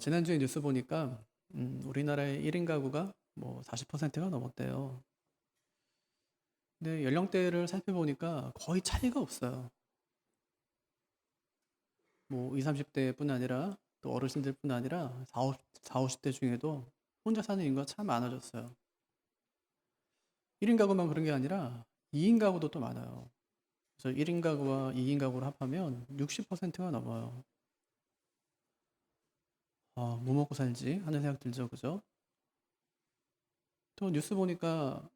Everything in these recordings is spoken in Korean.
지난주에 뉴스 보니까 우리나라의 1인 가구가 뭐 40%가 넘었대요. 근데 연령대를 살펴보니까 거의 차이가 없어요. 뭐 20, 30대뿐 아니라 또 어르신들뿐 아니라 4, 50대 중에도 혼자 사는 인구가 참 많아졌어요. 1인 가구만 그런 게 아니라 2인 가구도 또 많아요. 그래서 1인 가구와 2인 가구를 합하면 60%가 넘어요. 뭐 먹고 살지 하는 생각 들죠, 그죠? 또 뉴스 보니까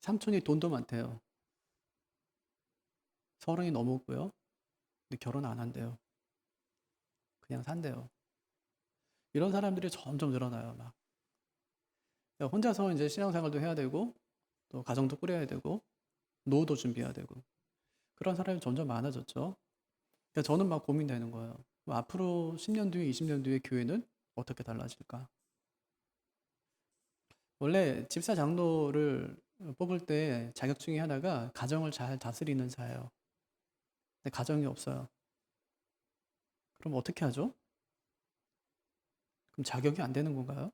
삼촌이 돈도 많대요. 서른이 넘었고요. 근데 결혼 안 한대요. 그냥 산대요. 이런 사람들이 점점 늘어나요, 막. 그러니까 혼자서 이제 신앙생활도 해야 되고, 또 가정도 꾸려야 되고, 노후도 준비해야 되고. 그런 사람이 점점 많아졌죠. 그러니까 저는 막 고민되는 거예요. 뭐 앞으로 10년 뒤에, 20년 뒤에 교회는 어떻게 달라질까? 원래 집사 장로를 뽑을 때 자격증이 하나가 가정을 잘 다스리는 자예요. 근데 가정이 없어요. 그럼 어떻게 하죠? 그럼 자격이 안 되는 건가요?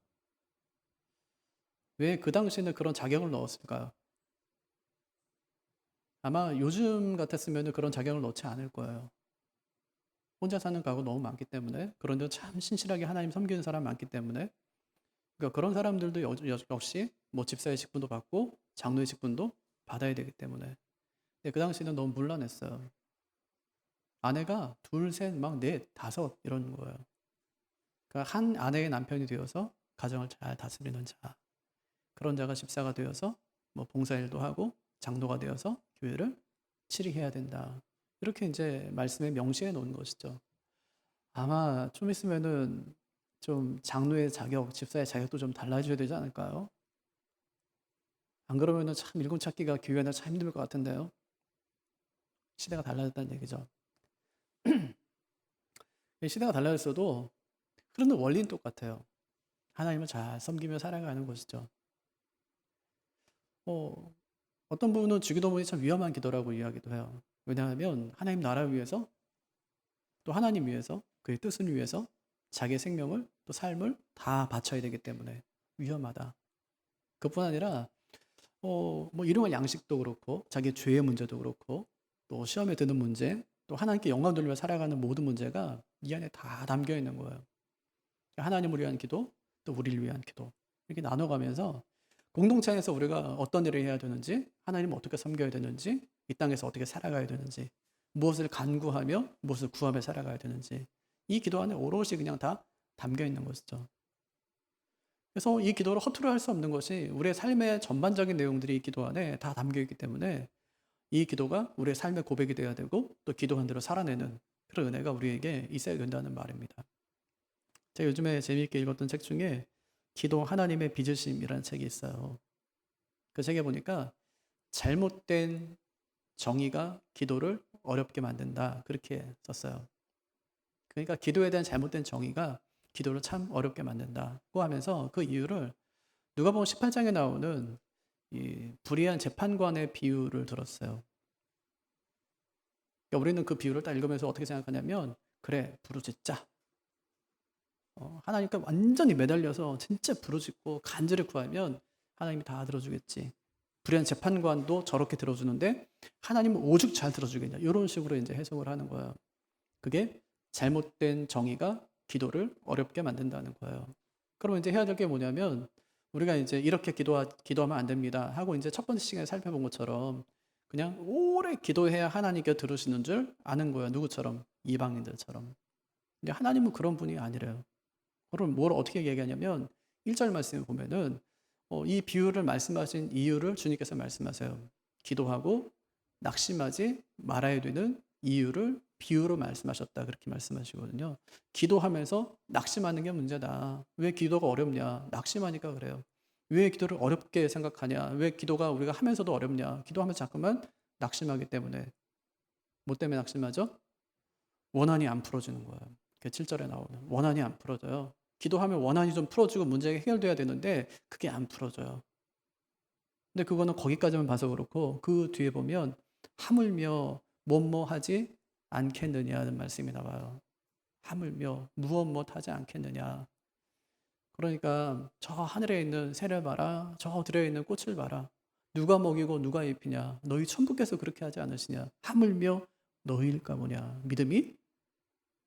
왜 그 당시에는 그런 자격을 넣었을까요? 아마 요즘 같았으면 그런 자격을 넣지 않을 거예요. 혼자 사는 가구 너무 많기 때문에, 그런데 참 신실하게 하나님 섬기는 사람 많기 때문에, 그러니까 그런 사람들도 역시 뭐 집사의 직분도 받고 장로의 직분도 받아야 되기 때문에. 근데 그 당시에는 너무 문란했어요. 아내가 둘, 셋, 막 넷, 다섯 이런 거예요. 그러니까 한 아내의 남편이 되어서 가정을 잘 다스리는 자, 그런 자가 집사가 되어서 뭐 봉사일도 하고 장로가 되어서 교회를 치리해야 된다. 이렇게 이제 말씀에 명시해 놓은 것이죠. 아마 좀 있으면은 좀 장로의 자격, 집사의 자격도 좀 달라져야 되지 않을까요? 안 그러면은 참 일꾼 찾기가 교회나 참 힘들 것 같은데요. 시대가 달라졌다는 얘기죠. 시대가 달라졌어도 흐르는 원리는 똑같아요. 하나님을 잘 섬기며 살아가는 것이죠. 어, 어떤 분은 주기도문이 참 위험한 기도라고 이야기도 해요. 왜냐하면 하나님 나라 위해서 또 하나님 위해서 그의 뜻을 위해서 자기의 생명을 또 삶을 다 바쳐야 되기 때문에 위험하다. 그뿐 아니라 뭐 일용할 양식도 그렇고 자기의 죄의 문제도 그렇고 또 시험에 드는 문제 또 하나님께 영광 돌리며 살아가는 모든 문제가 이 안에 다 담겨 있는 거예요. 하나님을 위한 기도 또 우리를 위한 기도 이렇게 나눠가면서 공동체 안에서 우리가 어떤 일을 해야 되는지 하나님을 어떻게 섬겨야 되는지 이 땅에서 어떻게 살아가야 되는지 무엇을 간구하며 무엇을 구하며 살아가야 되는지 이 기도 안에 오롯이 그냥 다 담겨 있는 것이죠. 그래서 이 기도를 허투루 할 수 없는 것이 우리의 삶의 전반적인 내용들이 이 기도 안에 다 담겨 있기 때문에 이 기도가 우리의 삶의 고백이 되어야 되고 또 기도한 대로 살아내는 그런 은혜가 우리에게 있어야 된다는 말입니다. 제가 요즘에 재미있게 읽었던 책 중에 기도 하나님의 빚으심이라는 책이 있어요. 그 책에 보니까 잘못된 정의가 기도를 어렵게 만든다. 그렇게 썼어요. 그러니까 기도에 대한 잘못된 정의가 기도를 참 어렵게 만든다고 하면서 그 이유를 누가복음 18장에 나오는 이 불의한 재판관의 비유를 들었어요. 그러니까 우리는 그 비유를 딱 읽으면서 어떻게 생각하냐면 그래 부르짖자. 하나님께 완전히 매달려서 진짜 부르짖고 간절히 구하면 하나님이 다 들어주겠지. 불의한 재판관도 저렇게 들어주는데 하나님은 오죽 잘 들어주겠냐. 이런 식으로 이제 해석을 하는 거예요. 그게 잘못된 정의가 기도를 어렵게 만든다는 거예요. 그러면 이제 해야 될 게 뭐냐면 우리가 이제 이렇게 기도하면 안 됩니다 하고 이제 첫 번째 시간에 살펴본 것처럼 그냥 오래 기도해야 하나님께 들으시는 줄 아는 거예요. 누구처럼? 이방인들처럼. 근데 하나님은 그런 분이 아니래요. 그럼 뭘 어떻게 얘기하냐면 1절 말씀에 보면은 이 비유를 말씀하신 이유를 주님께서 말씀하세요. 기도하고 낙심하지 말아야 되는 이유를 비유로 말씀하셨다. 그렇게 말씀하시거든요. 기도하면서 낙심하는 게 문제다. 왜 기도가 어렵냐? 낙심하니까 그래요. 왜 기도를 어렵게 생각하냐? 왜 기도가 우리가 하면서도 어렵냐? 기도하면서 자꾸만 낙심하기 때문에. 뭐 때문에 낙심하죠? 원한이 안 풀어지는 거예요. 그 7절에 나오는 원한이 안 풀어져요. 기도하면 원한이 좀 풀어지고 문제가 해결돼야 되는데 그게 안 풀어져요. 근데 그거는 거기까지만 봐서 그렇고 그 뒤에 보면 하물며 뭐뭐 하지 않겠느냐는 말씀이 나와요. 하물며 무엇 하지 않겠느냐. 그러니까 저 하늘에 있는 새를 봐라. 저 들에 있는 꽃을 봐라. 누가 먹이고 누가 입히냐. 너희 천부께서 그렇게 하지 않으시냐. 하물며 너희일까 보냐. 믿음이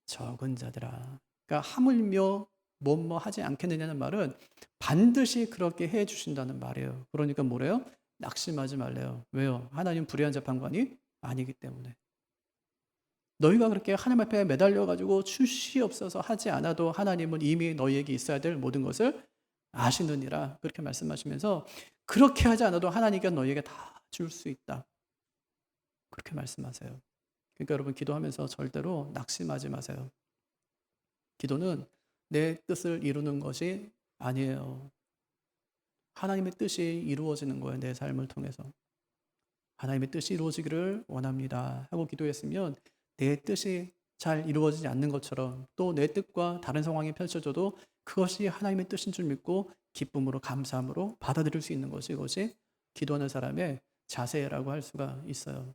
적은 자들아. 그러니까 하물며 뭐 하지 않겠느냐는 말은 반드시 그렇게 해 주신다는 말이에요. 그러니까 뭐래요? 낙심하지 말래요. 왜요? 하나님 불의한 재판관이 아니기 때문에. 너희가 그렇게 하나님 앞에 매달려 가지고 주시옵소서 하지 않아도 하나님은 이미 너희에게 있어야 될 모든 것을 아시느니라. 그렇게 말씀하시면서 그렇게 하지 않아도 하나님께 너희에게 다 줄 수 있다. 그렇게 말씀하세요. 그러니까 여러분 기도하면서 절대로 낙심하지 마세요. 기도는 내 뜻을 이루는 것이 아니에요. 하나님의 뜻이 이루어지는 거예요. 내 삶을 통해서. 하나님의 뜻이 이루어지기를 원합니다 하고 기도했으면 내 뜻이 잘 이루어지지 않는 것처럼 또 내 뜻과 다른 상황이 펼쳐져도 그것이 하나님의 뜻인 줄 믿고 기쁨으로 감사함으로 받아들일 수 있는 것이 이것이 기도하는 사람의 자세라고 할 수가 있어요.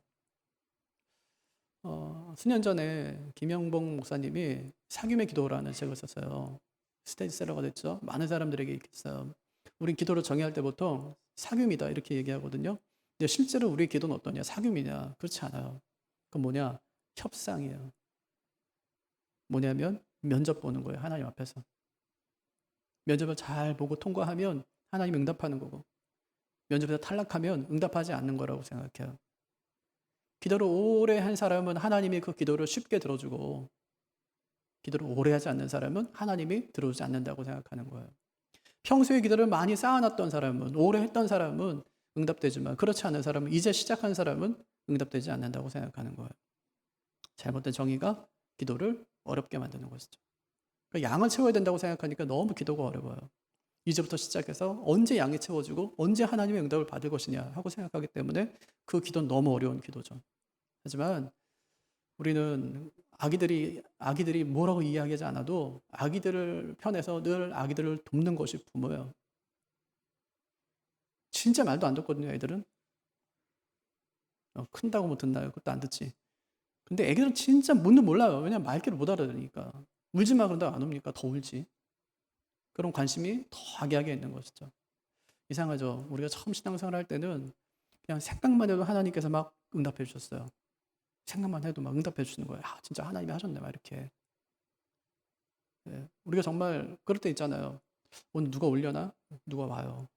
수년 전에 김영봉 목사님이 사귐의 기도라는 책을 썼어요. 스테디셀러가 됐죠. 많은 사람들에게 읽혔어요. 우린 기도를 정의할 때부터 사귐이다 이렇게 얘기하거든요. 근데 실제로 우리의 기도는 어떠냐? 사귐이냐? 그렇지 않아요. 그건 뭐냐? 협상이에요. 뭐냐면 면접 보는 거예요. 하나님 앞에서. 면접을 잘 보고 통과하면 하나님 응답하는 거고 면접에서 탈락하면 응답하지 않는 거라고 생각해요. 기도를 오래 한 사람은 하나님이 그 기도를 쉽게 들어주고 기도를 오래 하지 않는 사람은 하나님이 들어주지 않는다고 생각하는 거예요. 평소에 기도를 많이 쌓아놨던 사람은 오래 했던 사람은 응답되지만 그렇지 않은 사람은 이제 시작한 사람은 응답되지 않는다고 생각하는 거예요. 잘못된 정의가 기도를 어렵게 만드는 것이죠. 그러니까 양을 채워야 된다고 생각하니까 너무 기도가 어려워요. 이제부터 시작해서 언제 양이 채워지고 언제 하나님의 응답을 받을 것이냐 하고 생각하기 때문에 그 기도는 너무 어려운 기도죠. 하지만 우리는 아기들이 뭐라고 이야기하지 않아도 아기들을 편에서 늘 아기들을 돕는 것이 부모예요. 진짜 말도 안 듣거든요, 애들은. 큰다고 뭐 듣나요? 그것도 안 듣지. 근데 애기들은 진짜 뭔지 몰라요. 왜냐면 말귀를 못 알아들으니까. 울지 마 그런다고 안 옵니까? 더 울지. 그런 관심이 더 아기하게 있는 것이죠. 이상하죠. 우리가 처음 신앙생활 할 때는 그냥 생각만 해도 하나님께서 막 응답해 주셨어요. 생각만 해도 막 응답해 주시는 거예요. 아, 진짜 하나님이 하셨네, 막 이렇게. 네. 우리가 정말 그럴 때 있잖아요. 오늘 누가 올려나? 누가 와요.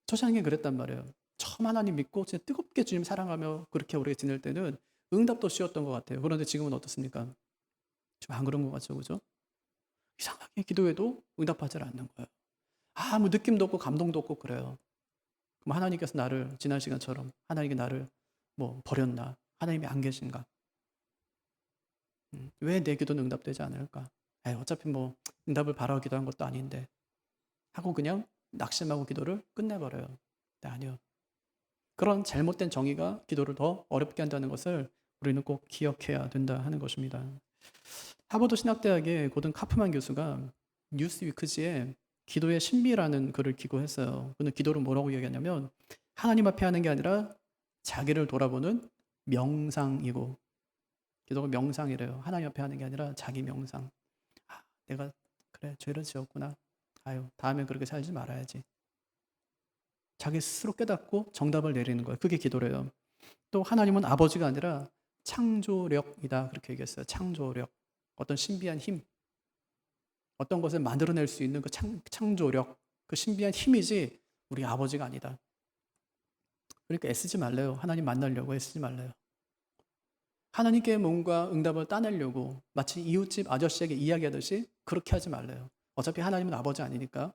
초창기에 그랬단 말이에요. 처음 하나님 믿고 진짜 뜨겁게 주님 사랑하며 그렇게 우리가 지낼 때는 응답도 쉬웠던 것 같아요. 그런데 지금은 어떻습니까? 좀 안 그런 것 같죠, 그죠? 이상하게 기도해도 응답하지 않는 거예요. 아무 느낌도 없고 감동도 없고 그래요. 그럼 하나님께서 나를 지난 시간처럼 하나님이 나를 뭐 버렸나? 하나님이 안 계신가? 왜 내 기도는 응답되지 않을까? 에이, 어차피 뭐 응답을 바라고 기도한 것도 아닌데 하고 그냥 낙심하고 기도를 끝내버려요. 네, 아니요. 그런 잘못된 정의가 기도를 더 어렵게 한다는 것을 우리는 꼭 기억해야 된다 하는 것입니다. 하버드 신학대학의 고든 카프만 교수가 뉴스위크지에 기도의 신비라는 글을 기고했어요. 그는 기도를 뭐라고 얘기하냐면 하나님 앞에 하는 게 아니라 자기를 돌아보는 명상이고 기도가 명상이래요. 하나님 앞에 하는 게 아니라 자기 명상. 아, 내가 그래 죄를 지었구나. 아유 다음에 그렇게 살지 말아야지. 자기 스스로 깨닫고 정답을 내리는 거예요. 그게 기도래요. 또 하나님은 아버지가 아니라 창조력이다 그렇게 얘기했어요. 창조력. 어떤 신비한 힘. 어떤 것을 만들어낼 수 있는 그 창조력. 그 신비한 힘이지 우리 아버지가 아니다. 그러니까 애쓰지 말래요. 하나님 만나려고 애쓰지 말래요. 하나님께 뭔가 응답을 따내려고 마치 이웃집 아저씨에게 이야기하듯이 그렇게 하지 말래요. 어차피 하나님은 아버지 아니니까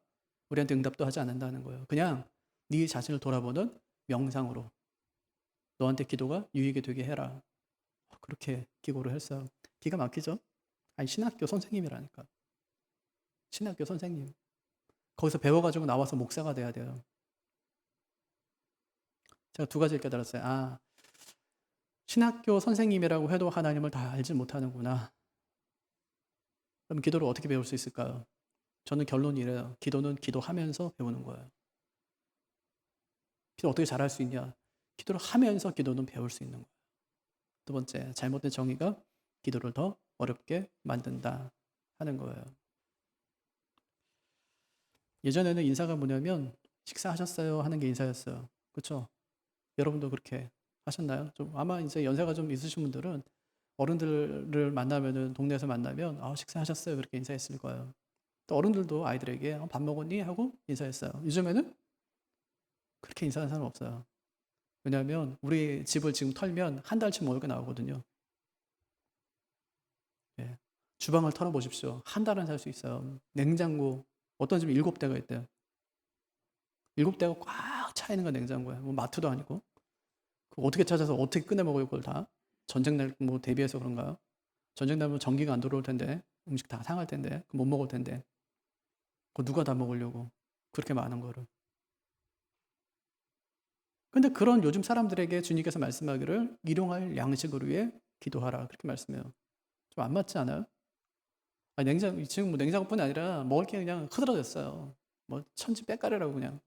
우리한테 응답도 하지 않는다는 거예요. 그냥 네 자신을 돌아보는 명상으로 너한테 기도가 유익이 되게 해라. 그렇게 기고를 했어요. 기가 막히죠? 아니 신학교 선생님이라니까. 신학교 선생님. 거기서 배워가지고 나와서 목사가 돼야 돼요. 제가 두 가지를 깨달았어요. 아, 신학교 선생님이라고 해도 하나님을 다 알지 못하는구나. 그럼 기도를 어떻게 배울 수 있을까요? 저는 결론이 이래요. 기도는 기도하면서 배우는 거예요. 기도 어떻게 잘할 수 있냐? 기도를 하면서 기도는 배울 수 있는 거예요. 두 번째, 잘못된 정의가 기도를 더 어렵게 만든다 하는 거예요. 예전에는 인사가 뭐냐면 식사하셨어요 하는 게 인사였어요. 그렇죠? 여러분도 그렇게 하셨나요? 좀 아마 이제 연세가 좀 있으신 분들은 어른들을 만나면은 동네에서 만나면 식사하셨어요 그렇게 인사했을 거예요. 또 어른들도 아이들에게 밥 먹었니 하고 인사했어요. 요즘에는 그렇게 인사하는 사람 없어요. 왜냐하면 우리 집을 지금 털면 한 달치 먹을 게 나오거든요. 예. 주방을 털어보십시오. 한 달은 살 수 있어요. 냉장고 어떤 집은 7대가 있대요. 7대가 꽉 차 있는 건 냉장고야. 뭐 마트도 아니고. 그거 어떻게 찾아서 어떻게 꺼내 먹어요 그걸 다. 전쟁 날 뭐 대비해서 그런가요? 전쟁 나면 전기가 안 들어올 텐데 음식 다 상할 텐데 못 먹을 텐데 그거 누가 다 먹으려고 그렇게 많은 거를. 근데 그런 요즘 사람들에게 주님께서 말씀하기를 일용할 양식을 위해 기도하라 그렇게 말씀해요. 좀 안 맞지 않아요? 지금 뭐 냉장고뿐이 아니라 먹을 게 그냥 흐드러졌어요. 뭐 천지 빼까리라고 그냥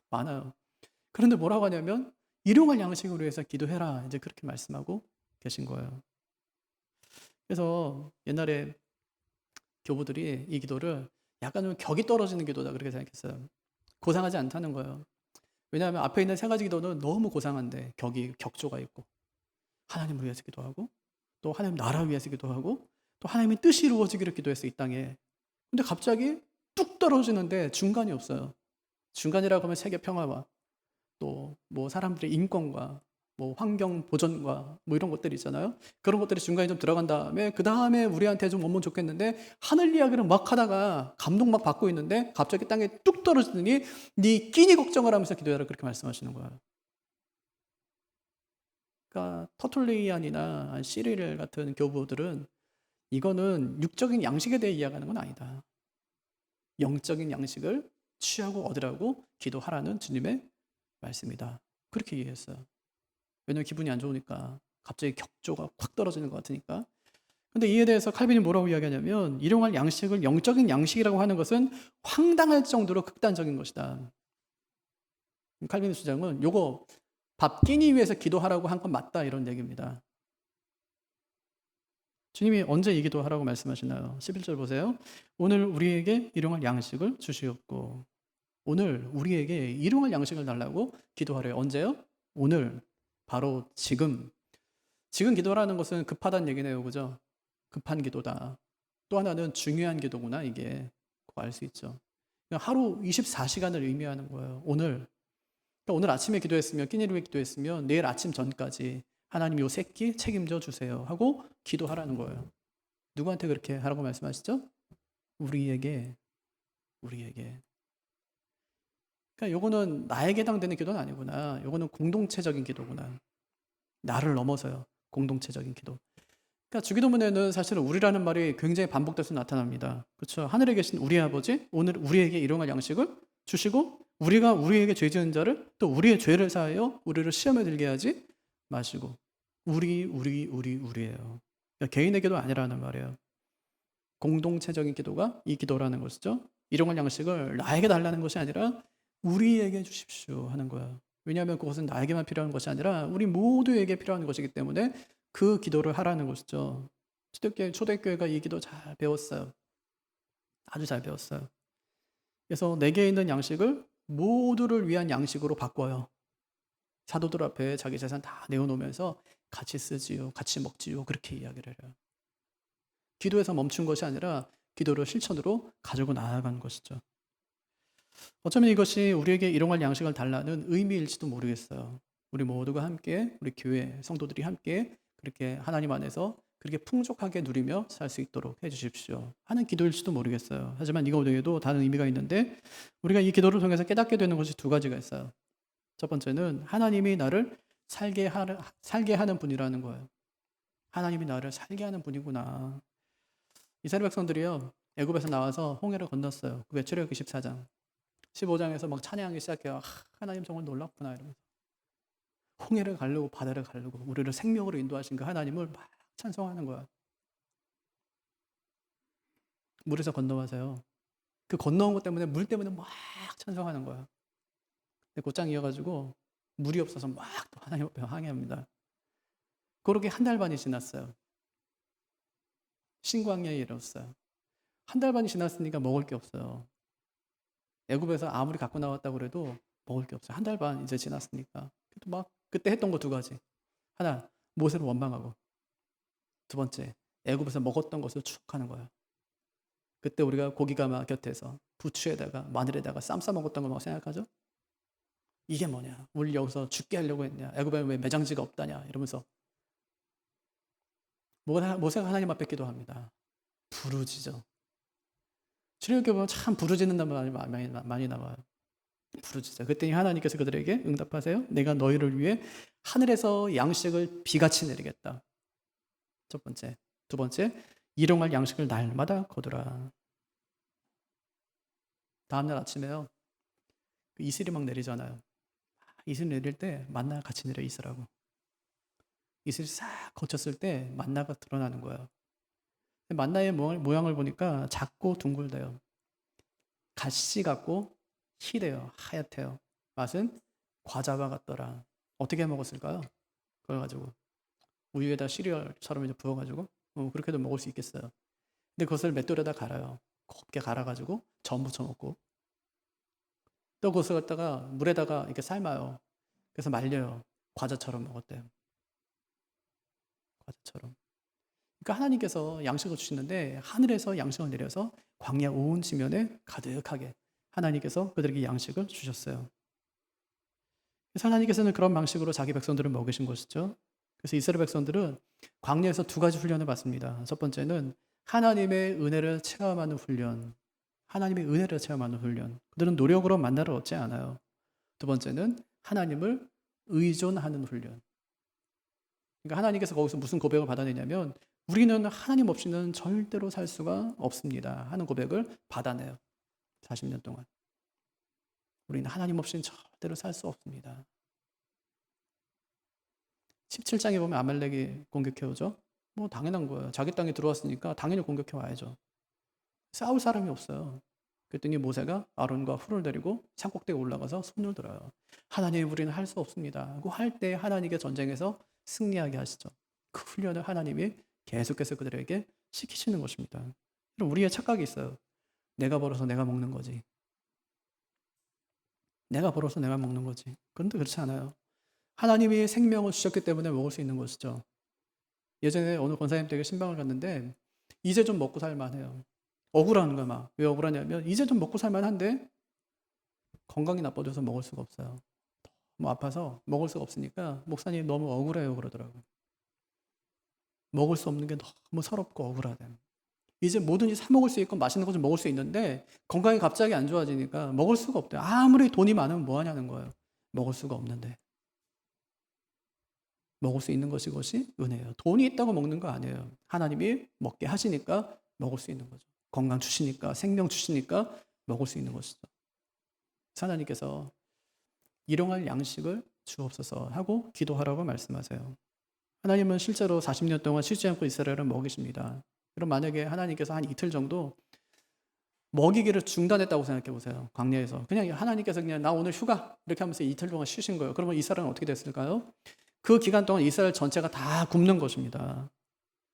많아요. 그런데 뭐라고 하냐면 일용할 양식을 위해서 기도해라 이제 그렇게 말씀하고 계신 거예요. 그래서 옛날에 교부들이 이 기도를 약간 좀 격이 떨어지는 기도다 그렇게 생각했어요. 고상하지 않다는 거예요. 왜냐하면 앞에 있는 세 가지 기도는 너무 고상한데 격조가 있고 하나님을 위해서 기도하고 또 하나님 나라 위해서 기도하고 또 하나님의 뜻이 이루어지기를 기도했어 이 땅에. 근데 갑자기 뚝 떨어지는데 중간이 없어요. 중간이라고 하면 세계 평화와 또 뭐 사람들의 인권과 뭐 환경 보전과 뭐 이런 것들이 있잖아요. 그런 것들이 중간에 좀 들어간 다음에 그 다음에 우리한테 좀 오면 좋겠는데 하늘 이야기를 막 하다가 감동 막 받고 있는데 갑자기 땅에 뚝 떨어지더니 네 끼니 걱정을 하면서 기도해라 그렇게 말씀하시는 거예요. 그러니까 터툴리안이나 시리엘 같은 교부들은 이거는 육적인 양식에 대해 이야기하는 건 아니다. 영적인 양식을 취하고 얻으라고 기도하라는 주님의 말씀이다. 그렇게 이해했어요. 왜냐면 기분이 안 좋으니까 갑자기 격조가 확 떨어지는 것 같으니까. 근데 이에 대해서 칼빈이 뭐라고 이야기하냐면 일용할 양식을 영적인 양식이라고 하는 것은 황당할 정도로 극단적인 것이다. 칼빈의 주장은 요거 밥 끼니 위해서 기도하라고 한 건 맞다 이런 얘기입니다. 주님이 언제 이 기도하라고 말씀하시나요? 11절 보세요. 오늘 우리에게 일용할 양식을 주시옵고 오늘 우리에게 일용할 양식을 달라고 기도하래요. 언제요? 오늘 바로 지금. 지금 기도라는 것은 급하다는 얘기네요. 그죠? 급한 기도다. 또 하나는 중요한 기도구나 이게. 그거 알 수 있죠. 하루 24시간을 의미하는 거예요. 오늘. 그러니까 오늘 아침에 기도했으면 끼니를 위해 기도했으면 내일 아침 전까지 하나님 요 새끼 책임져 주세요 하고 기도하라는 거예요. 누구한테 그렇게 하라고 말씀하시죠? 우리에게. 그러니까 요거는 나에게 해당되는 기도는 아니구나. 요거는 공동체적인 기도구나. 나를 넘어서요. 공동체적인 기도. 그러니까 주기도문에는 사실은 우리라는 말이 굉장히 반복돼서 나타납니다. 그렇죠? 하늘에 계신 우리 아버지 오늘 우리에게 일용할 양식을 주시고 우리가 우리에게 죄 지은 자를 또 우리의 죄를 사하여 우리를 시험에 들게 하지 마시고 우리예요. 그러니까 개인에게도 아니라는 말이에요. 공동체적인 기도가 이 기도라는 것이죠. 일용할 양식을 나에게 달라는 것이 아니라 우리에게 주십시오 하는 거예요. 왜냐하면 그것은 나에게만 필요한 것이 아니라 우리 모두에게 필요한 것이기 때문에 그 기도를 하라는 것이죠. 초대교회가 이 기도 잘 배웠어요. 아주 잘 배웠어요. 그래서 내게 있는 양식을 모두를 위한 양식으로 바꿔요. 사도들 앞에 자기 재산 다 내어놓으면서 같이 쓰지요, 같이 먹지요 그렇게 이야기를 해요. 기도에서 멈춘 것이 아니라 기도를 실천으로 가지고 나아간 것이죠. 어쩌면 이것이 우리에게 일용할 양식을 달라는 의미일지도 모르겠어요. 우리 모두가 함께 우리 교회 성도들이 함께 그렇게 하나님 안에서 그렇게 풍족하게 누리며 살 수 있도록 해주십시오 하는 기도일지도 모르겠어요. 하지만 이거 외에도 다른 의미가 있는데 우리가 이 기도를 통해서 깨닫게 되는 것이 두 가지가 있어요. 첫 번째는 하나님이 나를 살게 하는 분이라는 거예요. 하나님이 나를 살게 하는 분이구나. 이스라엘 백성들이요 애굽에서 나와서 홍해를 건넜어요. 그게 출애굽기 14장 15장에서 막 찬양하기 시작해요. 하나님 정말 놀랍구나 이러면서 홍해를 가르고 바다를 가르고 우리를 생명으로 인도하신 그 하나님을 막 찬송하는 거야. 물에서 건너와서요. 그 건너온 것 때문에 물 때문에 막 찬송하는 거야. 근데 곧장 이어가지고 물이 없어서 막 또 하나님 앞에 항해합니다. 그렇게 한 달 반이 지났어요. 신광야에 이르렀어요. 한 달 반이 지났으니까 먹을 게 없어요. 애굽에서 아무리 갖고 나왔다고 그래도 먹을 게 없어요. 한 달 반 이제 지났으니까. 그래도 막 그때 했던 거 두 가지. 하나, 모세를 원망하고. 두 번째, 애굽에서 먹었던 것을 추억하는 거예요. 그때 우리가 고기가 막 곁에서 부추에다가 마늘에다가 쌈 싸 먹었던 거 막 생각하죠? 이게 뭐냐? 우리 여기서 죽게 하려고 했냐? 애굽에 왜 매장지가 없다냐? 이러면서 모세가 하나님 앞에 기도합니다. 부르짖어. 출애굽기 보면 참 부르짖는다는 말이 많이 나와요. 부르짖어. 그랬더니 하나님께서 그들에게 응답하세요. 내가 너희를 위해 하늘에서 양식을 비같이 내리겠다. 첫 번째. 두 번째, 일용할 양식을 날마다 거두라. 다음날 아침에요. 그 이슬이 막 내리잖아요. 이슬 내릴 때 만나가 같이 내려 있으라고. 이슬이 싹 거쳤을 때 만나가 드러나는 거예요. 만나의 모양을 보니까 작고 둥글대요. 가시 같고 희대요. 하얗대요. 맛은 과자와 같더라. 어떻게 먹었을까요? 그걸 가지고 우유에다 시리얼처럼 이제 부어가지고 그렇게도 먹을 수 있겠어요. 근데 그것을 맷돌에다 갈아요. 곱게 갈아가지고 전 부쳐 먹고 또 그것을 갖다가 물에다가 이렇게 삶아요. 그래서 말려요. 과자처럼 먹었대요. 과자처럼. 그러니까 하나님께서 양식을 주시는데 하늘에서 양식을 내려서 광야 온 지면에 가득하게 하나님께서 그들에게 양식을 주셨어요. 그래서 하나님께서는 그런 방식으로 자기 백성들을 먹이신 것이죠. 그래서 이스라엘 백성들은 광야에서 두 가지 훈련을 받습니다. 첫 번째는 하나님의 은혜를 체험하는 훈련. 하나님의 은혜를 체험하는 훈련. 그들은 노력으로 만나를 얻지 않아요. 두 번째는 하나님을 의존하는 훈련. 그러니까 하나님께서 거기서 무슨 고백을 받아내냐면 우리는 하나님 없이는 절대로 살 수가 없습니다 하는 고백을 받아내요. 40년 동안. 우리는 하나님 없이는 절대로 살 수 없습니다. 17장에 보면 아말렉이 공격해오죠. 뭐 당연한 거예요. 자기 땅에 들어왔으니까 당연히 공격해 와야죠. 싸울 사람이 없어요. 그랬더니 모세가 아론과 훌을 데리고 산꼭대기에 올라가서 손을 들어요. 하나님, 우리는 할 수 없습니다 하고 할 때 하나님께 전쟁에서 승리하게 하시죠. 그 훈련을 하나님이 계속해서 그들에게 시키시는 것입니다. 그럼 우리의 착각이 있어요. 내가 벌어서 내가 먹는 거지. 내가 벌어서 내가 먹는 거지. 그런데 그렇지 않아요. 하나님이 생명을 주셨기 때문에 먹을 수 있는 것이죠. 예전에 어느 권사님 댁에 신방을 갔는데 이제 좀 먹고 살만해요. 억울한 거야 막. 왜 억울하냐면 이제 좀 먹고 살만한데 건강이 나빠져서 먹을 수가 없어요. 너무 아파서 먹을 수가 없으니까 목사님 너무 억울해요 그러더라고요. 먹을 수 없는 게 너무 서럽고 억울하대. 이제 뭐든지 사 먹을 수 있고 맛있는 거 좀 먹을 수 있는데 건강이 갑자기 안 좋아지니까 먹을 수가 없대요. 아무리 돈이 많으면 뭐 하냐는 거예요. 먹을 수가 없는데. 먹을 수 있는 것이 은혜예요. 돈이 있다고 먹는 거 아니에요. 하나님이 먹게 하시니까 먹을 수 있는 거죠. 건강 주시니까, 생명 주시니까 먹을 수 있는 것이죠. 하나님께서 일용할 양식을 주옵소서 하고 기도하라고 말씀하세요. 하나님은 실제로 40년 동안 쉬지 않고 이스라엘을 먹이십니다. 그럼 만약에 하나님께서 한 이틀 정도 먹이기를 중단했다고 생각해 보세요. 광야에서. 그냥 하나님께서 그냥 나 오늘 휴가 이렇게 하면서 이틀 동안 쉬신 거예요. 그러면 이스라엘은 어떻게 됐을까요? 그 기간 동안 이스라엘 전체가 다 굶는 것입니다.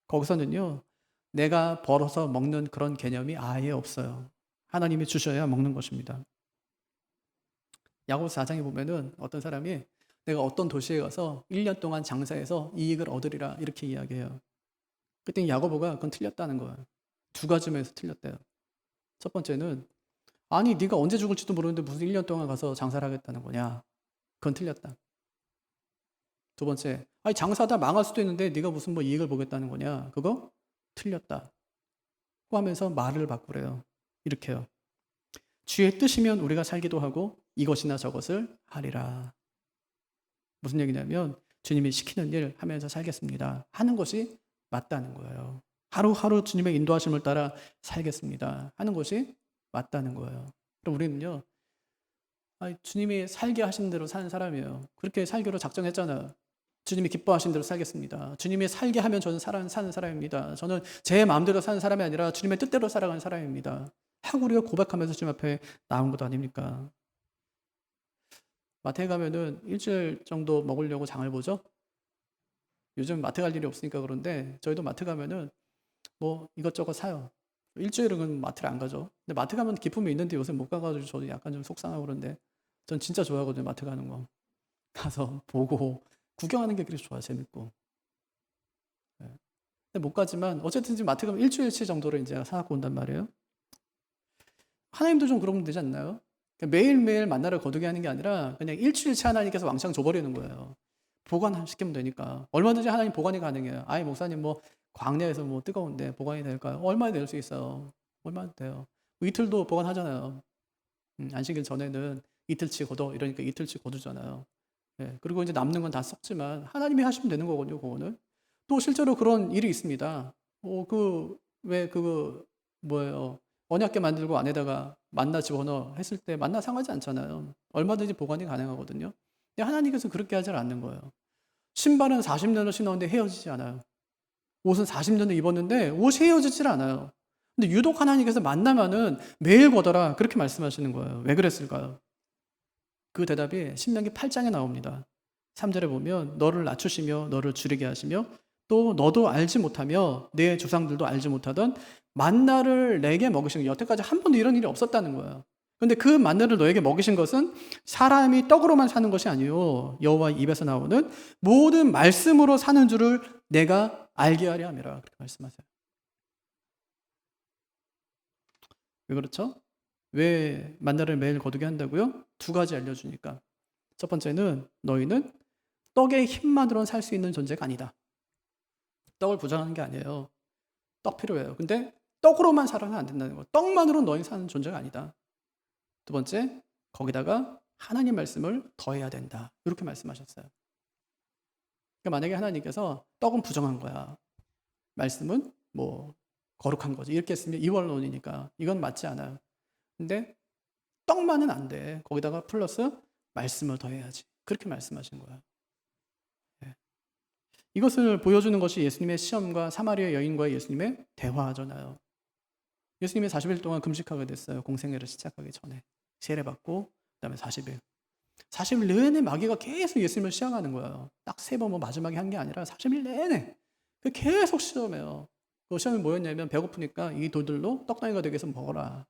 거기서는요, 내가 벌어서 먹는 그런 개념이 아예 없어요. 하나님이 주셔야 먹는 것입니다. 야고보서 4장에 보면은 어떤 사람이 내가 어떤 도시에 가서 1년 동안 장사해서 이익을 얻으리라 이렇게 이야기해요. 그때 야고보가 그건 틀렸다는 거예요. 두 가지 면에서 틀렸대요. 첫 번째는 아니 네가 언제 죽을지도 모르는데 무슨 1년 동안 가서 장사를 하겠다는 거냐. 그건 틀렸다. 두 번째, 아니 장사하다 망할 수도 있는데 네가 무슨 뭐 이익을 보겠다는 거냐. 그거 틀렸다. 고 하면서 말을 바꾸래요. 이렇게요. 주의 뜻이면 우리가 살기도 하고 이것이나 저것을 하리라. 무슨 얘기냐면 주님이 시키는 일 하면서 살겠습니다 하는 것이 맞다는 거예요. 하루하루 주님의 인도하심을 따라 살겠습니다 하는 것이 맞다는 거예요. 그럼 우리는요, 주님이 살게 하신 대로 사는 사람이에요. 그렇게 살기로 작정했잖아요. 주님이 기뻐하신 대로 살겠습니다. 주님이 살게 하면 저는 사는 사람입니다. 저는 제 마음대로 사는 사람이 아니라 주님의 뜻대로 살아가는 사람입니다 하고 우리가 고백하면서 주님 앞에 나온 것 아닙니까? 마트에 가면은 일주일 정도 먹으려고 장을 보죠. 요즘 마트 갈 일이 없으니까 그런데 저희도 마트 가면은 뭐 이것저것 사요. 일주일은 마트를 안 가죠. 근데 마트 가면 기쁨이 있는데 요새 못 가가지고 저도 약간 좀 속상하고 그런데 전 진짜 좋아하거든요. 마트 가는 거. 가서 보고 구경하는 게 그렇게 좋아요. 재밌고. 예. 근데 못 가지만 어쨌든 지금 마트 가면 일주일치 정도를 이제 사갖고 온단 말이에요. 하나님도 좀 그러면 되지 않나요? 그러니까 매일매일 만나를 거두게 하는 게 아니라 그냥 일주일치 하나님께서 왕창 줘버리는 거예요. 보관시키면 되니까. 얼마든지 하나님 보관이 가능해요. 아이, 목사님 뭐 광야에서 뭐 뜨거운데 보관이 될까요? 얼마나 될 수 있어요. 얼마나 돼요. 뭐 이틀도 보관하잖아요. 안식일 전에는 이틀치 거둬 이러니까 이틀치 거두잖아요. 예, 그리고 이제 남는 건 다 썩지만 하나님이 하시면 되는 거거든요. 그거는 또 실제로 그런 일이 있습니다. 왜 뭐예요? 언약궤 만들고 안에다가 만나 집어넣어 했을 때 만나 상하지 않잖아요. 얼마든지 보관이 가능하거든요. 근데 하나님께서 그렇게 하지 않는 거예요. 신발은 40년을 신었는데 헤어지지 않아요. 옷은 40년을 입었는데 옷이 헤어지질 않아요. 근데 유독 하나님께서 만나면은 매일 거더라 그렇게 말씀하시는 거예요. 왜 그랬을까요? 그 대답이 신명기 8장에 나옵니다. 3절에 보면 너를 낮추시며 너를 줄이게 하시며 또 너도 알지 못하며 내 조상들도 알지 못하던 만나를 내게 먹이신 거. 여태까지 한 번도 이런 일이 없었다는 거예요. 근데 그 만나를 너에게 먹이신 것은 사람이 떡으로만 사는 것이 아니요 여호와 입에서 나오는 모든 말씀으로 사는 줄을 내가 알게 하려 함이라 그렇게 말씀하세요. 왜 그렇죠? 왜 만나를 매일 거두게 한다고요? 두 가지 알려주니까. 첫 번째는 너희는 떡의 힘만으로는 살 수 있는 존재가 아니다. 떡을 부정하는 게 아니에요. 떡 필요해요. 근데 떡으로만 살아는 안 된다는 거. 떡만으로 너희 사는 존재가 아니다. 두 번째, 거기다가 하나님 말씀을 더해야 된다. 이렇게 말씀하셨어요. 그러니까 만약에 하나님께서 떡은 부정한 거야. 말씀은 뭐 거룩한 거지. 이렇게 했으면 이원론이니까 이건 맞지 않아요. 근데 떡만은 안 돼. 거기다가 플러스 말씀을 더해야지. 그렇게 말씀하신 거야. 예. 이것을 보여주는 것이 예수님의 시험과 사마리아 여인과의 예수님의 대화잖아요. 예수님이 40일 동안 금식하게 됐어요. 공생애를 시작하기 전에. 세례받고 그다음에 40일. 40일 내내 마귀가 계속 예수님을 시험하는 거예요. 딱 3번 뭐 마지막에 한 게 아니라 40일 내내 계속 시험해요. 그 시험이 뭐였냐면 배고프니까 이 돌들로 떡덩이가 되게 해서 먹어라.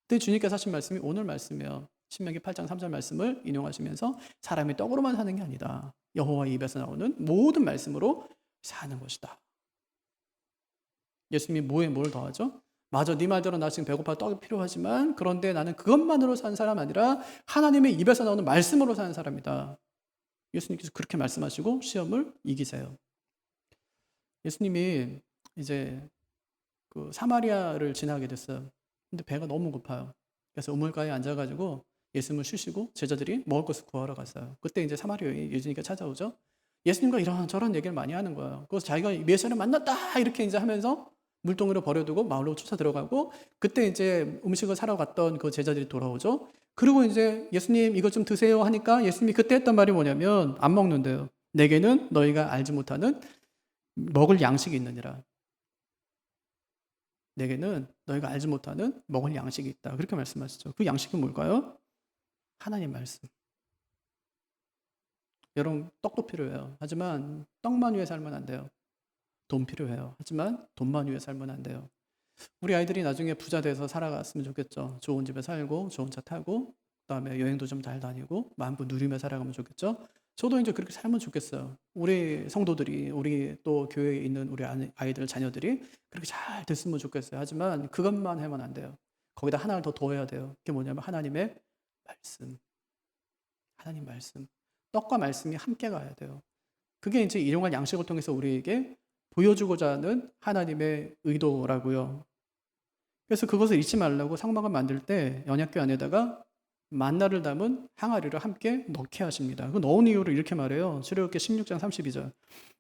그때 주님께서 하신 말씀이 오늘 말씀이에요. 신명기 8장 3절 말씀을 인용하시면서 사람이 떡으로만 사는 게 아니다. 여호와 입에서 나오는 모든 말씀으로 사는 것이다. 예수님이 뭐에 뭘 더하죠? 맞아, 네 말대로 나 지금 배고파 떡이 필요하지만 그런데 나는 그것만으로 사는 사람 아니라 하나님의 입에서 나오는 말씀으로 사는 사람이다. 예수님께서 그렇게 말씀하시고 시험을 이기세요. 예수님이 이제 그 사마리아를 지나게 됐어요. 근데 배가 너무 고파요. 그래서 우물가에 앉아가지고 예수님을 쉬시고 제자들이 먹을 것을 구하러 갔어요. 그때 이제 사마리아에 예수님께 찾아오죠. 예수님과 이런저런 얘기를 많이 하는 거예요. 그래서 자기가 메시아를 만났다 이렇게 이제 하면서 물동이로 버려두고 마을로 쫓아 들어가고 그때 이제 음식을 사러 갔던 그 제자들이 돌아오죠. 그리고 이제 예수님 이것 좀 드세요 하니까 예수님이 그때 했던 말이 뭐냐면 안 먹는데요. 내게는 너희가 알지 못하는 먹을 양식이 있느니라. 내게는 너희가 알지 못하는 먹을 양식이 있다. 그렇게 말씀하시죠. 그 양식은 뭘까요? 하나님 말씀. 여러분 떡도 필요해요. 하지만 떡만 위해 살면 안 돼요. 돈 필요해요. 하지만 돈만 위해 살면 안 돼요. 우리 아이들이 나중에 부자 돼서 살아갔으면 좋겠죠. 좋은 집에 살고 좋은 차 타고 그다음에 여행도 좀 잘 다니고 만부 누리며 살아가면 좋겠죠. 저도 이제 그렇게 살면 좋겠어요. 우리 성도들이 우리 또 교회에 있는 우리 아이들 자녀들이 그렇게 잘 됐으면 좋겠어요. 하지만 그것만 하면 안 돼요. 거기다 하나를 더 더해야 돼요. 그게 뭐냐면 하나님의 말씀. 하나님 말씀. 떡과 말씀이 함께 가야 돼요. 그게 이제 일용할 양식을 통해서 우리에게 보여주고자 하는 하나님의 의도라고요. 그래서 그것을 잊지 말라고 상막을 만들 때 언약궤 안에다가 만나를 담은 항아리를 함께 넣게 하십니다. 그 넣은 이유를 이렇게 말해요. 출애굽기 16장 32절.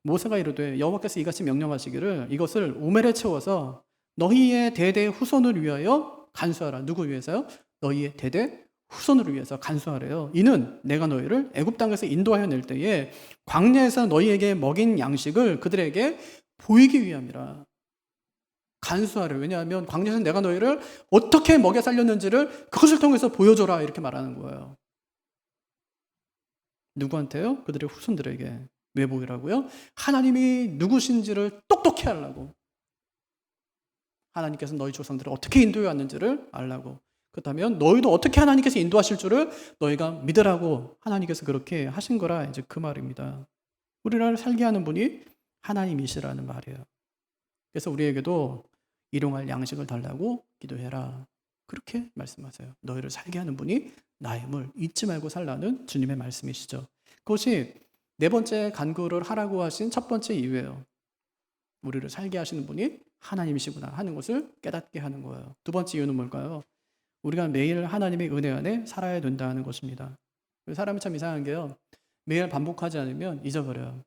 모세가 이르되 여호와께서 이같이 명령하시기를 이것을 오멜에 채워서 너희의 대대 후손을 위하여 간수하라. 누구 위해서요? 너희의 대대 후손을 위해서 간수하래요. 이는 내가 너희를 애굽 땅에서 인도하여 낼 때에 광야에서 너희에게 먹인 양식을 그들에게 보이기 위함이라. 간수하래. 왜냐하면 광야에서 내가 너희를 어떻게 먹여 살렸는지를 그것을 통해서 보여줘라 이렇게 말하는 거예요. 누구한테요? 그들의 후손들에게. 왜 보이라고요? 하나님이 누구신지를 똑똑히 하려고. 하나님께서 너희 조상들을 어떻게 인도해 왔는지를 알라고. 그렇다면 너희도 어떻게 하나님께서 인도하실 줄을 너희가 믿으라고 하나님께서 그렇게 하신 거라 이제 그 말입니다. 우리를 살게 하는 분이 하나님이시라는 말이에요. 그래서 우리에게도 일용할 양식을 달라고 기도해라. 그렇게 말씀하세요. 너희를 살게 하는 분이 나임을 잊지 말고 살라는 주님의 말씀이시죠. 그것이 네 번째 간구를 하라고 하신 첫 번째 이유예요. 우리를 살게 하시는 분이 하나님이시구나 하는 것을 깨닫게 하는 거예요. 두 번째 이유는 뭘까요? 우리가 매일 하나님의 은혜 안에 살아야 된다는 것입니다. 사람이 참 이상한 게요. 매일 반복하지 않으면 잊어버려요.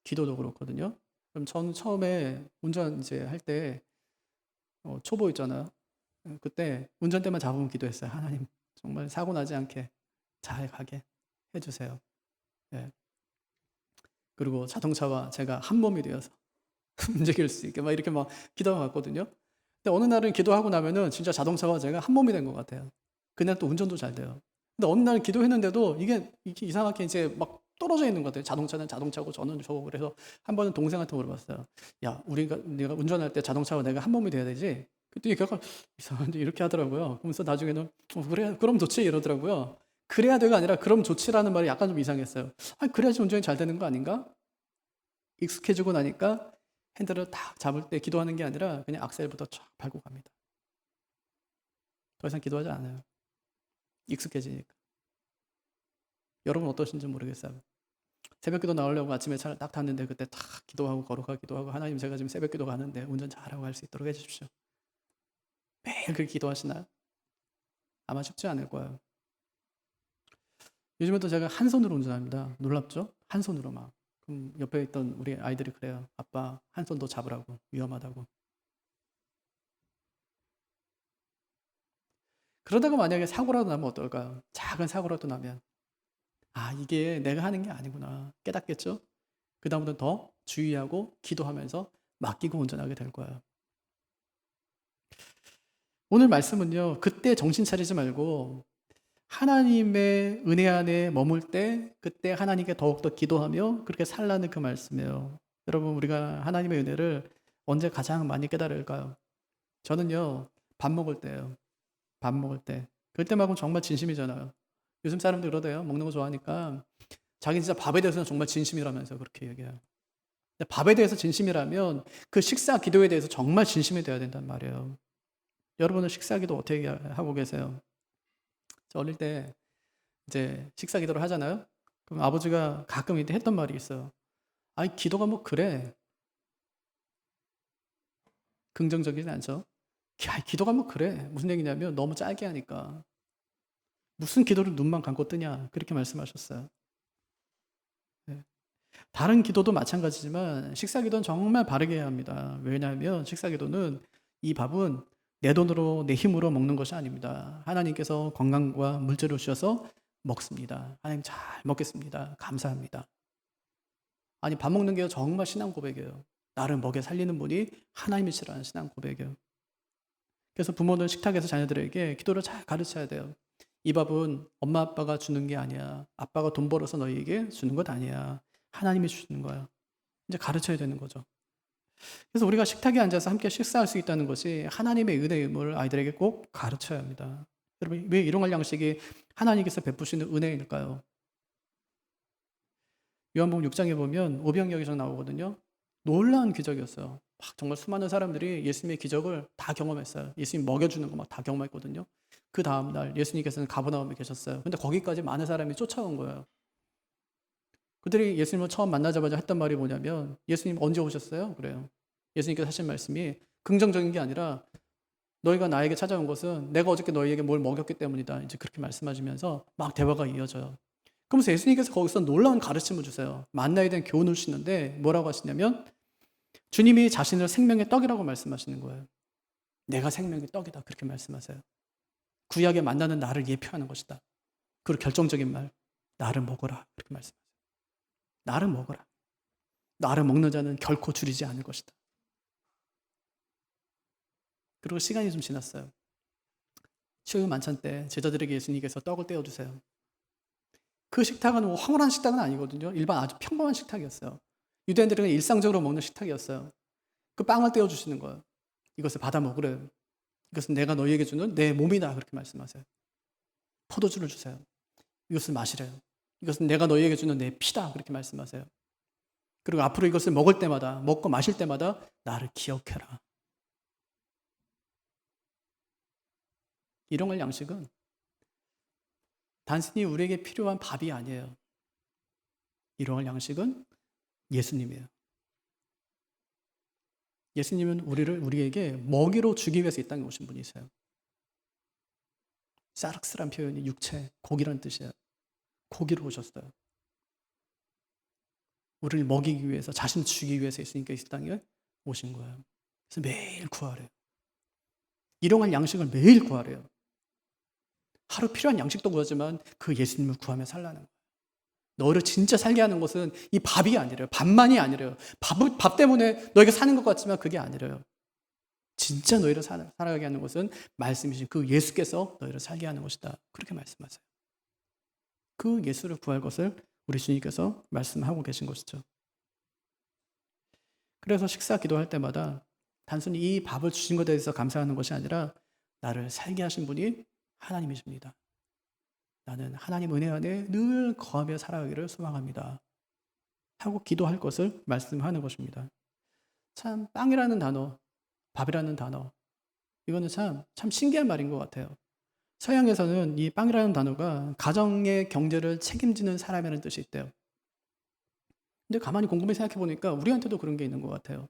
기도도 그렇거든요. 그럼 저는 처음에 운전 이제 할 때 초보 있잖아요. 그때 운전대만 잡으면 기도했어요. 하나님 정말 사고 나지 않게 잘 가게 해주세요. 네. 그리고 자동차와 제가 한 몸이 되어서 움직일 수 있게 막 이렇게 막 기도가 갔거든요. 근데 어느 날은 기도하고 나면은 진짜 자동차와 제가 한 몸이 된 것 같아요. 그날 또 운전도 잘 돼요. 근데 어느 날 기도했는데도 이게 이상하게 이제 막 떨어져 있는 것 같아요. 자동차는 자동차고 저는 저고. 그래서 한 번은 동생한테 물어봤어요. 야, 내가 운전할 때 자동차와 내가 한 몸이 돼야 되지? 그랬더니 걔가 이상한데 이렇게 하더라고요. 그러면서 나중에는 그래, 그럼 좋지 이러더라고요. 그래야 돼가 아니라 그럼 좋지라는 말이 약간 좀 이상했어요. 아니, 그래야지 운전이 잘 되는 거 아닌가? 익숙해지고 나니까 핸들을 딱 잡을 때 기도하는 게 아니라 그냥 악셀부터 쫙 밟고 갑니다. 더 이상 기도하지 않아요. 익숙해지니까. 여러분 어떠신지 모르겠어요. 새벽 기도 나오려고 아침에 차를 딱 탔는데 그때 딱 기도하고 걸어가기도 하고 하나님 제가 지금 새벽 기도 가는데 운전 잘하고 갈 수 있도록 해주십시오. 매일 그렇게 기도하시나요? 아마 쉽지 않을 거예요. 요즘에 또 제가 한 손으로 운전합니다. 놀랍죠? 한 손으로 막. 그럼 옆에 있던 우리 아이들이 그래요. 아빠 한 손 더 잡으라고. 위험하다고. 그러다가 만약에 사고라도 나면 어떨까요? 작은 사고라도 나면 아 이게 내가 하는 게 아니구나 깨닫겠죠? 그 다음부터 더 주의하고 기도하면서 맡기고 운전하게 될 거예요. 오늘 말씀은요. 그때 정신 차리지 말고 하나님의 은혜 안에 머물 때 그때 하나님께 더욱더 기도하며 그렇게 살라는 그 말씀이에요. 여러분 우리가 하나님의 은혜를 언제 가장 많이 깨달을까요? 저는요. 밥 먹을 때예요. 밥 먹을 때. 그때만큼 정말 진심이잖아요. 요즘 사람들 그러대요. 먹는 거 좋아하니까 자기 진짜 밥에 대해서는 정말 진심이라면서 그렇게 얘기해요. 근데 밥에 대해서 진심이라면 그 식사 기도에 대해서 정말 진심이 돼야 된단 말이에요. 여러분은 식사 기도 어떻게 하고 계세요? 저 어릴 때 이제 식사 기도를 하잖아요. 그럼 아버지가 가끔 이때 했던 말이 있어요. 아이 기도가 뭐 그래. 긍정적이진 않죠. 야, 기도가 뭐 그래. 무슨 얘기냐면 너무 짧게 하니까. 무슨 기도를 눈만 감고 뜨냐. 그렇게 말씀하셨어요. 네. 다른 기도도 마찬가지지만 식사 기도는 정말 바르게 해야 합니다. 왜냐하면 식사 기도는 이 밥은 내 돈으로 내 힘으로 먹는 것이 아닙니다. 하나님께서 건강과 물질을 주셔서 먹습니다. 하나님 잘 먹겠습니다. 감사합니다. 아니 밥 먹는 게 정말 신앙 고백이에요. 나를 먹여 살리는 분이 하나님이시라는 신앙 고백이에요. 그래서 부모는 식탁에서 자녀들에게 기도를 잘 가르쳐야 돼요. 이 밥은 엄마 아빠가 주는 게 아니야. 아빠가 돈 벌어서 너희에게 주는 것 아니야. 하나님이 주시는 거야. 이제 가르쳐야 되는 거죠. 그래서 우리가 식탁에 앉아서 함께 식사할 수 있다는 것이 하나님의 은혜임을 아이들에게 꼭 가르쳐야 합니다. 여러분 왜 일용할 양식이 하나님께서 베푸시는 은혜일까요? 요한복음 6장에 보면 오병이어에서 나오거든요. 놀라운 기적이었어요. 막 정말 수많은 사람들이 예수님의 기적을 다 경험했어요. 예수님 먹여주는 거 막 다 경험했거든요. 그 다음날 예수님께서는 가버나움에 계셨어요. 근데 거기까지 많은 사람이 쫓아온 거예요. 그들이 예수님을 처음 만나자마자 했던 말이 뭐냐면 예수님 언제 오셨어요? 그래요. 예수님께서 하신 말씀이 긍정적인 게 아니라 너희가 나에게 찾아온 것은 내가 어저께 너희에게 뭘 먹였기 때문이다. 이제 그렇게 말씀하시면서 막 대화가 이어져요. 그러면서 예수님께서 거기서 놀라운 가르침을 주세요. 만나에 대한 교훈을 주시는데 뭐라고 하시냐면 주님이 자신을 생명의 떡이라고 말씀하시는 거예요. 내가 생명의 떡이다. 그렇게 말씀하세요. 구약에 만나는 나를 예표하는 것이다. 그리고 결정적인 말, 나를 먹어라. 그렇게 말씀하세요. 나를 먹어라. 나를 먹는 자는 결코 줄이지 않을 것이다. 그리고 시간이 좀 지났어요. 추유 만찬 때 제자들에게 예수님께서 떡을 떼어주세요. 그 식탁은 뭐 황홀한 식탁은 아니거든요. 일반 아주 평범한 식탁이었어요. 유대인들은 일상적으로 먹는 식탁이었어요. 그 빵을 떼어주시는 거예요. 이것을 받아 먹으래요. 이것은 내가 너희에게 주는 내 몸이다. 그렇게 말씀하세요. 포도주를 주세요. 이것을 마시래요. 이것은 내가 너희에게 주는 내 피다. 그렇게 말씀하세요. 그리고 앞으로 이것을 먹을 때마다, 먹고 마실 때마다 나를 기억해라. 일용할 양식은 단순히 우리에게 필요한 밥이 아니에요. 일용할 양식은 예수님이에요. 예수님은 우리에게 먹이로 주기 위해서 이 땅에 오신 분이세요. 사르스란 표현이 육체, 고기란 뜻이에요. 고기로 오셨어요. 우리를 먹이기 위해서, 자신을 주기 위해서 있으니까 이 땅에 오신 거예요. 그래서 매일 구하래요. 일용할 양식을 매일 구하래요. 하루 필요한 양식도 구하지만 그 예수님을 구하며 살라는 거예요. 너를 진짜 살게 하는 것은 이 밥이 아니래요. 밥만이 아니래요. 밥 때문에 너희가 사는 것 같지만 그게 아니래요. 진짜 너희를 살아가게 하는 것은 말씀이신 그 예수께서 너희를 살게 하는 것이다. 그렇게 말씀하세요. 그 예수를 구할 것을 우리 주님께서 말씀하고 계신 것이죠. 그래서 식사 기도할 때마다 단순히 이 밥을 주신 것에 대해서 감사하는 것이 아니라 나를 살게 하신 분이 하나님이십니다. 나는 하나님 은혜 안에 늘 거하며 살아가기를 소망합니다. 하고 기도할 것을 말씀하는 것입니다. 참 빵이라는 단어, 밥이라는 단어, 이거는 참 신기한 말인 것 같아요. 서양에서는 이 빵이라는 단어가 가정의 경제를 책임지는 사람이라는 뜻이 있대요. 근데 가만히 곰곰이 생각해 보니까 우리한테도 그런 게 있는 것 같아요.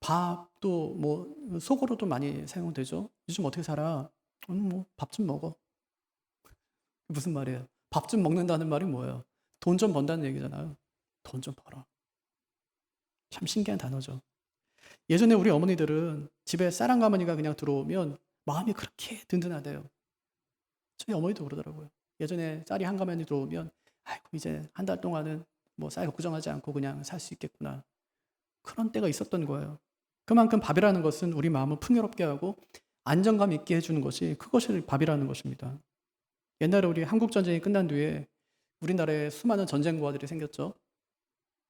밥도 뭐 속어로도 많이 사용되죠. 요즘 어떻게 살아? 뭐 밥 좀 먹어. 무슨 말이에요? 밥 좀 먹는다는 말이 뭐예요? 돈 좀 번다는 얘기잖아요. 돈 좀 벌어. 참 신기한 단어죠. 예전에 우리 어머니들은 집에 쌀 한 가마니가 그냥 들어오면 마음이 그렇게 든든하대요. 저희 어머니도 그러더라고요. 예전에 쌀이 한 가마니 들어오면 아이고 이제 한 달 동안은 뭐 쌀 걱정하지 않고 그냥 살 수 있겠구나. 그런 때가 있었던 거예요. 그만큼 밥이라는 것은 우리 마음을 풍요롭게 하고 안정감 있게 해주는 것이 그것이 밥이라는 것입니다. 옛날에 우리 한국전쟁이 끝난 뒤에 우리나라에 수많은 전쟁 고아들이 생겼죠.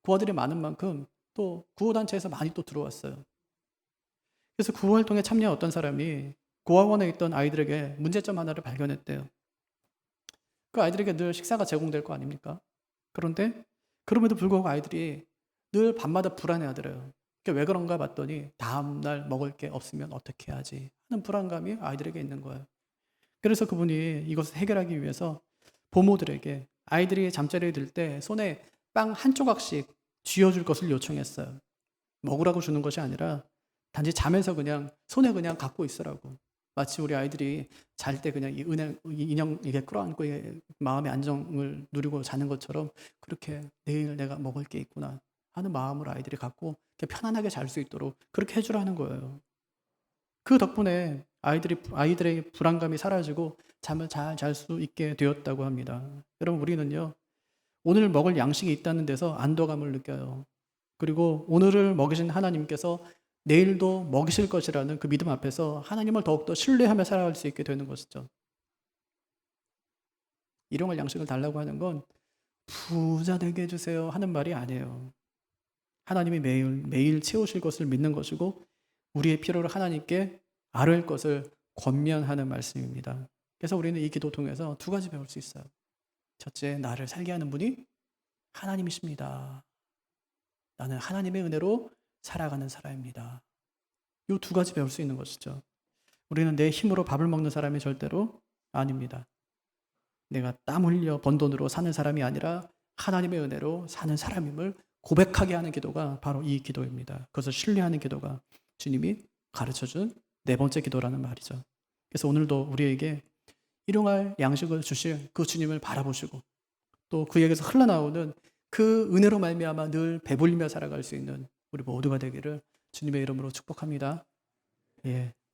고아들이 많은 만큼 또 구호단체에서 많이 또 들어왔어요. 그래서 구호활동에 참여한 어떤 사람이 고아원에 있던 아이들에게 문제점 하나를 발견했대요. 그 아이들에게 늘 식사가 제공될 거 아닙니까? 그런데 그럼에도 불구하고 아이들이 늘 밤마다 불안해하더래요. 그게 왜 그런가 봤더니 다음날 먹을 게 없으면 어떻게 하지 하는 불안감이 아이들에게 있는 거예요. 그래서 그분이 이것을 해결하기 위해서 부모들에게 아이들이 잠자리에 들 때 손에 빵 한 조각씩 쥐어줄 것을 요청했어요. 먹으라고 주는 것이 아니라 단지 잠에서 그냥 손에 그냥 갖고 있으라고. 마치 우리 아이들이 잘 때 그냥 이 인형 이게 끌어안고 마음의 안정을 누리고 자는 것처럼 그렇게 내일 내가 먹을 게 있구나 하는 마음을 아이들이 갖고 편안하게 잘 수 있도록 그렇게 해주라는 거예요. 그 덕분에 아이들의 불안감이 사라지고 잠을 잘 잘 수 있게 되었다고 합니다. 여러분 우리는요. 오늘 먹을 양식이 있다는 데서 안도감을 느껴요. 그리고 오늘을 먹이신 하나님께서 내일도 먹이실 것이라는 그 믿음 앞에서 하나님을 더욱더 신뢰하며 살아갈 수 있게 되는 것이죠. 일용할 양식을 달라고 하는 건 부자 되게 해주세요 하는 말이 아니에요. 하나님이 매일 채우실 것을 믿는 것이고 우리의 필요를 하나님께 아뢰을 것을 권면하는 말씀입니다. 그래서 우리는 이 기도 통해서 두 가지 배울 수 있어요. 첫째, 나를 살게 하는 분이 하나님이십니다. 나는 하나님의 은혜로 살아가는 사람입니다. 이 두 가지 배울 수 있는 것이죠. 우리는 내 힘으로 밥을 먹는 사람이 절대로 아닙니다. 내가 땀 흘려 번 돈으로 사는 사람이 아니라 하나님의 은혜로 사는 사람임을 고백하게 하는 기도가 바로 이 기도입니다. 그것을 신뢰하는 기도가 주님이 가르쳐준 네 번째 기도라는 말이죠. 그래서 오늘도 우리에게 일용할 양식을 주실 그 주님을 바라보시고 또 그에게서 흘러나오는 그 은혜로 말미암아 늘 배불리며 살아갈 수 있는 우리 모두가 되기를 주님의 이름으로 축복합니다. 예.